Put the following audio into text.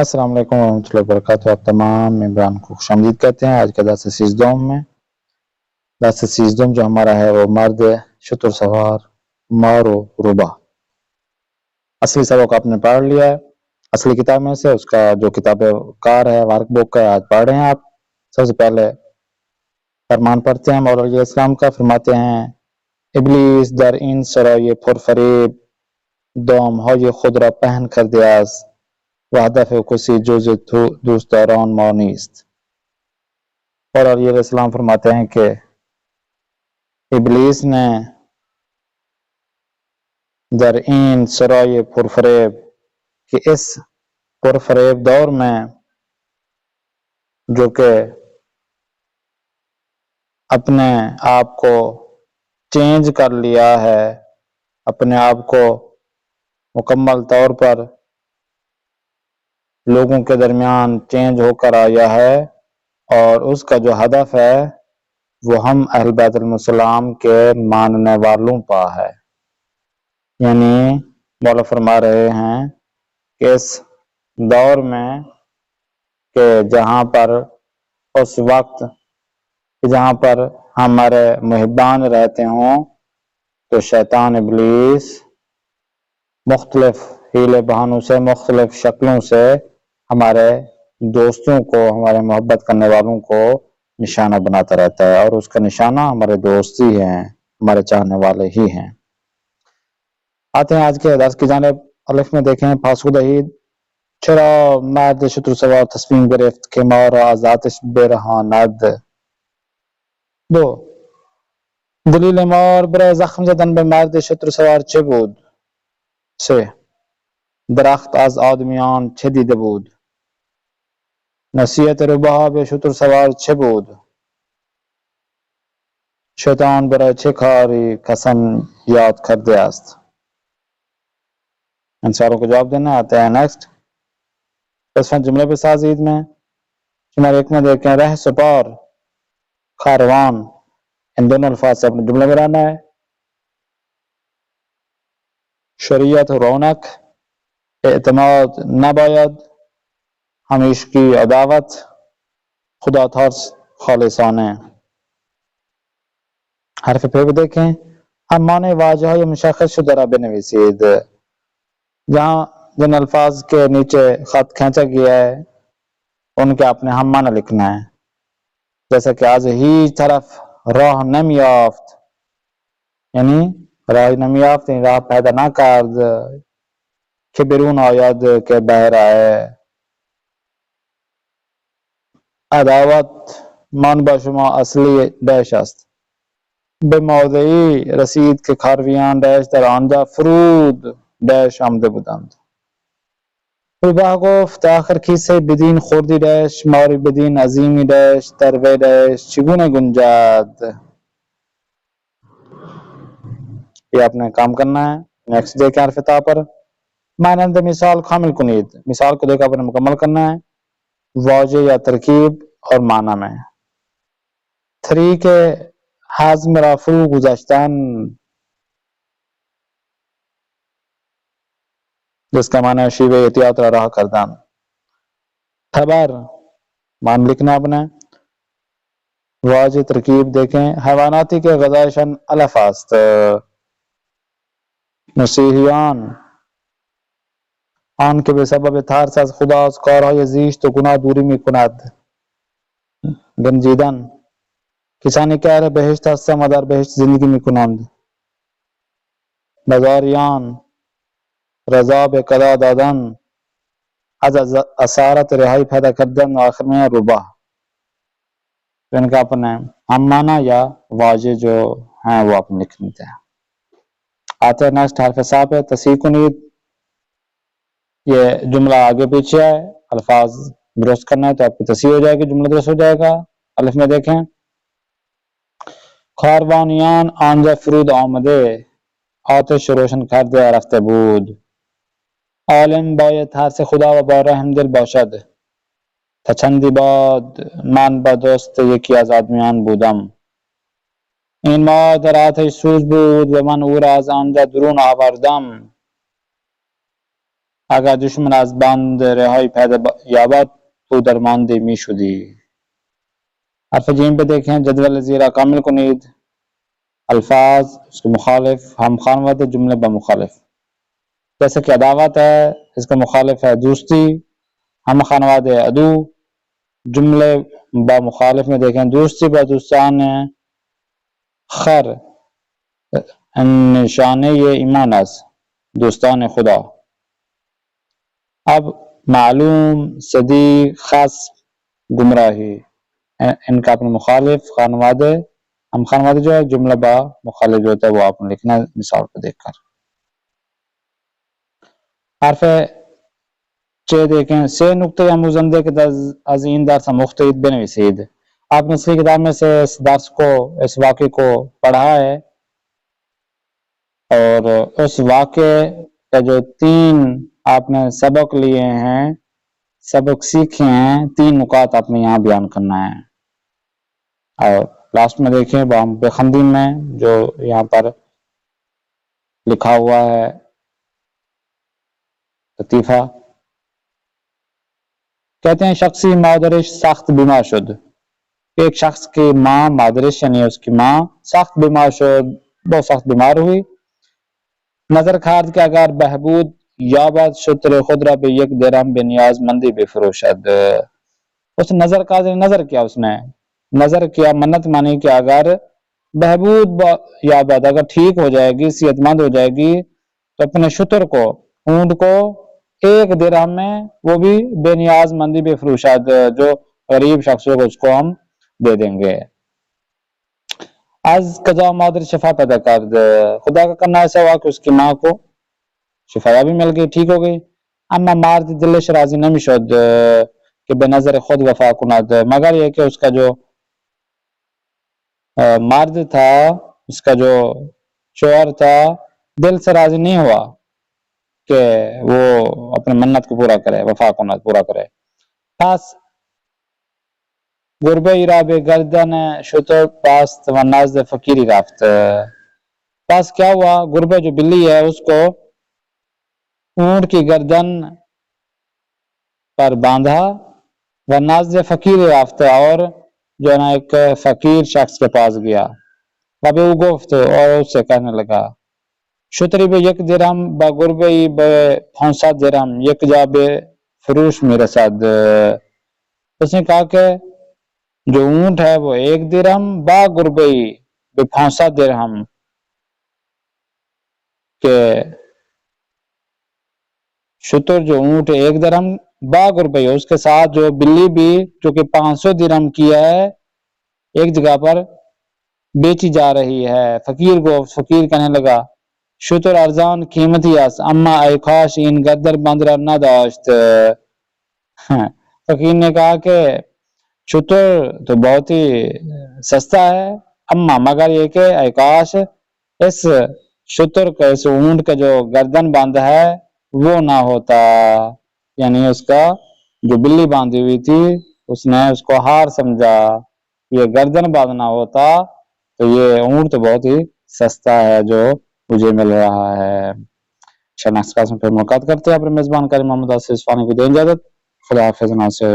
السلام علیکم ورحمۃ اللہ وبرکاتہ. آپ تمام ممبران کو خوش آمدید کہتے ہیں آج کے درس سیزدوم میں. درس سیزدوم جو ہمارا ہے وہ مرد شتر سوار مار و ربا. اصلی سبق آپ نے پڑھ لیا ہے اصلی کتاب میں سے. اس کا جو کتاب کار ہے ورک بک کا آج پڑھ رہے ہیں آپ. سب سے پہلے فرمان پڑھتے ہیں مولا علیہ السلام کا. فرماتے ہیں ابلیس در این سرای پرفریب دام های خود را پهن کرده است و هدف کسی جز دوستداران ما نیست. اور علیہ السلام فرماتے ہیں کہ ابلیس نے در این سرای پرفریب کہ اس پرفریب دور میں جو کہ اپنے آپ کو چینج کر لیا ہے، اپنے آپ کو مکمل طور پر لوگوں کے درمیان چینج ہو کر آیا ہے، اور اس کا جو ہدف ہے وہ ہم اہل بیت السلام کے ماننے والوں پا ہے. یعنی مولا فرما رہے ہیں کہ اس دور میں کہ جہاں پر اس وقت جہاں پر ہمارے محبان رہتے ہوں تو شیطان ابلیس مختلف ہیلے بہانوں سے مختلف شکلوں سے ہمارے دوستوں کو، ہمارے محبت کرنے والوں کو نشانہ بناتا رہتا ہے، اور اس کا نشانہ ہمارے دوست ہی ہیں، ہمارے چاہنے والے ہی ہیں. آتے ہیں آج کے درس کی جانب. الف میں دیکھیں پاسودهید چرا مرد شتر سوار تصمیم گرفت که ما را از آتش برهاند. 2. دلیل مار برای زخم زدن به مرد شتر سوار چه بود؟ 3. درخت از آدمیان چه دیده بود؟ نصیحت روباه به شتر سوار چه بود؟ شیطان برای چه کاری قسم یاد کرده است؟ ان سوالوں کو جواب دینا. آتے ہیں نیکسٹ. پس جملے پہ سازید میں شمار ایک میں دیکھیں رہ سپار کاروان، ان دونوں الفاظ سے اپنے جملے میں لانا ہے. شریعت رونق، اعتماد نباید، ہمیش کی عداوت، خدا ترس خالصانه. حرف پہ بھی دیکھیں معنی واضح های مشخص شده را بنویسید. جہاں جن الفاظ کے نیچے خط کھینچا گیا ہے ان کے اپنے ہم معنی لکھنا ہے. جیسا کہ از هیچ طرف راه نمیافت، یعنی راہ نمیافت یعنی راہ پیدا نہ کرد، که برون آید که بهر آئے. عداوت من با شما اصلی داعش است. به موضعی رسید که کارویان داعش در آنجا فرود داعش آمده بودند. روباه گفت آخر کیسه بدین خوردی داعش ماری بدین عظیمی داعش در وی داعش چگونه گنجد. یہ آپ نے کام کرنا ہے. نیکسٹ دیکھیں حرف تا پر مانند مثال کامل کنید. مثال کو دیکھ آپ نے مکمل کرنا ہے واضح یا ترکیب اور معنی میں. طریق حزم را فرو گذاشتن، جس کا معنی ہے شیوہ احتیاط را راہ کردن. خبر مان لکھنا اپنے. واضح ترکیب دیکھیں حیواناتی کے غذایشان علف است. مسیحیان آن که به سبب ترس از خدا از کارهای زشت و گناه دوری میکند. گنجیدن کسانی که اهل بهشت هستند و در بهشت زندگی میکنند. بازاریان رضا به قضا دادن، از اسارت رہائی پیدا کردن. آخر میں ربا. ان کا اپنے ہم معنی یا واضح جو ہیں وہ اپنے لکھ لیتے ہیں. آتے ہیں نیکسٹ حرف صاف ہے تصحیح کنید. یہ جملہ آگے پیچھے ہے، الفاظ درست کرنا ہے تو آپ کی تصحیح ہو جائے گی، جملہ درست ہو جائے گا. الف میں دیکھیں کاروانیان آنجا فرود آمده آتش روشن کرده رفته بود. عالم باید ترس خدا و با رحم دل باشد. تا چندی بعد من با دوست یکی از آدمیان بودم. این ماه در آتش سوز بود و من او را از آنجا درون آوردم. اگر دشمن از بند رهایی پیدا یابد تو درمانده می شدی. حرف جیم پہ دیکھیں، جدول زیرہ کامل کنید، الفاظ اس کے مخالف، ہم خانوادہ جملے بمخالف. جیسے کہ عداوت ہے، اس کا مخالف ہے دوستی، ہم خانوادہ عدو. جملے بمخالف میں دیکھیں، دوستی با دوستان خر نشانه ایمان است، دوستان خدا. اب معلوم، صدیق، خصم، گمراہی، ان کا اپنے مخالف خانوادے، ہم خانوادے جو ہے جملہ با مخالف جو ہوتا ہے وہ آپ نے لکھنا ہے مثال کو دیکھ کر. حرف چھ دیکھیں، سے نقطه آموزنده که از این درس مختلف بنویسید. آپ نے اس کتاب میں سے اس درس کو، اس واقعے کو پڑھا ہے اور اس واقعے کا جو 3 آپ نے سبق لیے ہیں، سبق سیکھے ہیں، 3 نکات آپ نے یہاں بیان کرنا ہے. اور لاسٹ میں دیکھیں بخندی میں جو یہاں پر لکھا ہوا ہے لطیفہ، کہتے ہیں شخصی مادرش سخت بیمار شد. ایک شخص کی ماں، مادرش یعنی اس کی ماں، سخت بیمار شد، بہت سخت بیمار ہوئی. نظر کھارد کہ اگر بہبود یابد شتر خود را به 1 درم به نیاز مندی بفروشد. اس نظر کا نظر کیا، اس نے نظر کیا، منت مانی کہ اگر بہبود یابد، اگر ٹھیک ہو جائے گی، صحت مند ہو جائے گی، تو اپنے شتر کو، اونٹ کو 1 درہم میں، وہ بھی بے نیاز مندی بفروشد، جو غریب شخص کو اس کو ہم دے دیں گے. از قضا مادر شفا پیدا کرد، خدا کا کرنا ایسا ہوا کہ اس کی ماں کو شفا بھی مل گئی، ٹھیک ہو گئی. اما مرد دلش راضی نمی شد کہ بے نظر خود وفا کند، مگر یہ کہ اس کا جو مرد تھا، اس کا جو شوہر تھا، دل سے راضی نہیں ہوا کہ وہ اپنے منت کو پورا کرے، وفا کند پورا کرے. پس گربه ای را به گردن شتر بست و نزد فقیری رفت. پس کیا ہوا، گربه جو بلی ہے اس کو اونٹ کی گردن پر باندھا و نزد فقیری رفت، اور جو ہے نا ایک فقیر شخص کے پاس گیا. و به او گفت، اور اس سے کہنے لگا، شتری به 1 درم با گربه ای به 500 درم یک جا به فروش میرسد. اس نے کہا کہ جو اونٹ ہے وہ 1 درہم با گربئی بے 500 درہم کہ شتر جو اونٹ 1 درہم با گربئی، اس کے ساتھ جو بلی بھی جو کہ 500 درہم کی ہے، ایک جگہ پر بیچی جا رہی ہے. فقیر کو، فقیر کہنے لگا، شتر ارزان قیمتی است، اما ای کاش این گدر بند را نداشت. فقیر نے کہا کہ شتر تو بہت ہی سستا ہے، اما مگر یہ کہ اے کاش اس شتر کا، اس اونٹ کا جو گردن باندھا ہے وہ نہ ہوتا. یعنی اس کا جو بلی باندھی ہوئی تھی، اس نے اس کو ہار سمجھا. یہ گردن باندھنا ہوتا تو یہ اونٹ تو بہت ہی سستا ہے جو مجھے مل رہا ہے. نیکسٹ کلاس میں پھر ملاقات کرتے ہیں. اپنے میزبان کریم محمد آصف عثمانی کو دیں اجازت. خدا حافظ ناصر.